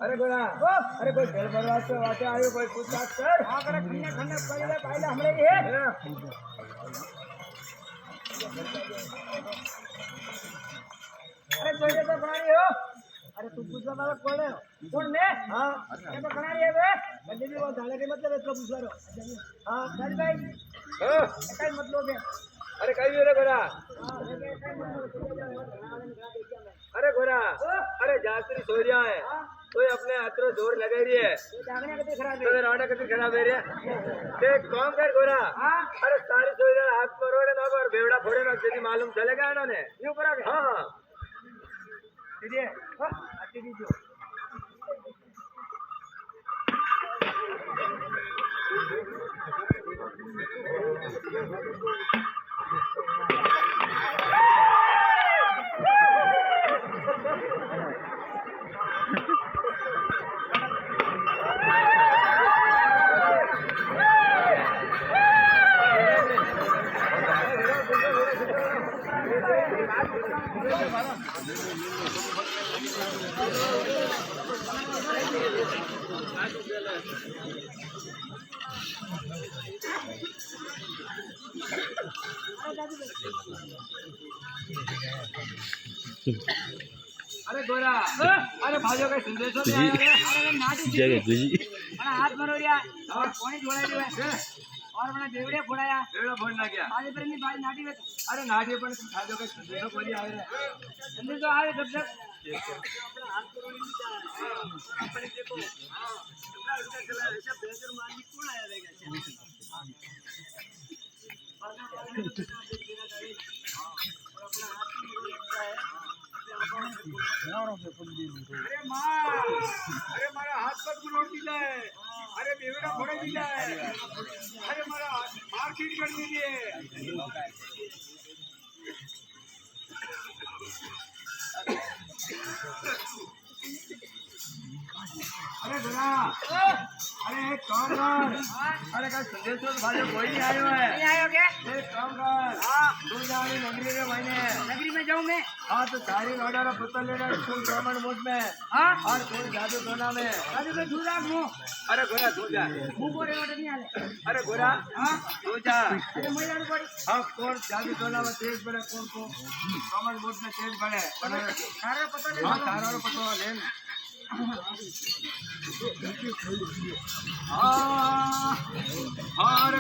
अरे गोरा अरे कोई खेल बर्बाद से वाते आयो कोई पूछताछ कर हां करे खन्ने खन्ने पहले पहले हमरे ही है अरे कोई तो बनाई हो अरे तू पूछवा वाला कौन है कौन मैं हां ये तो बनाई है बे बंदे भी वो झाले के मतलब इसको पूछ रहा हां चल भाई हां क्या मतलब है अरे कई रे गोरा अरे गोरा अरे जासरी सोरिया है तो अपने हाथों जोर लगा रही है तो रावण कति खराब है रे देख कौन कर गोरा अरे सारी सोरिया हाथ पर रोड़े ना और बेवड़ा फोड़े ना जदी मालूम चलेगा इन्होंने यूं करोगे हां हां दीदी हां आती दीजिए अरे गोरा अरे भाजो का संदेश हो गया अरे नाटी जगह गुजी बड़ा हाथ मरोड़िया और पानी जोड़ा दिया और बड़ा देवड़े फोड़ाया देवड़ा फोड़ना क्या आगे पर नहीं भाई नाटी में अरे नाटी पर भाजो का संदेश बोली आ रहा संदेश आ रहे जब अपना हाथ मरोड़ी अपने देखो हां इसका चला ऐसा बेहतर मालिक कौन आया रहेगा अरे मारा हाथ पर गुलोड़ दिला है अरे बेवड़ा फोड़ा दिला है अरे मारा मारपीट कर दीजिए अरे गुना अरे कौन अरे का संदेश तो भाई कोई नहीं आयो है नहीं आयो क्या एक काम कर हां तू जाने नगरी में महीने नगरी में जाऊं मैं हां तो सारी ऑर्डर का पता लेना स्कूल गवर्नमेंट मोड में हां और कोई जादू टोना में जादू तो दूर राख मो अरे गोरा तू जा मुंह पर ऑर्डर नहीं आले अरे गोरा हां तू जा अरे मैं जान पड़ी हां कौन जादू टोना में तेज बड़े कौन को गवर्नमेंट मोड में तेज बड़े सारा पता ले हां सारा पता ले हाँ हाँ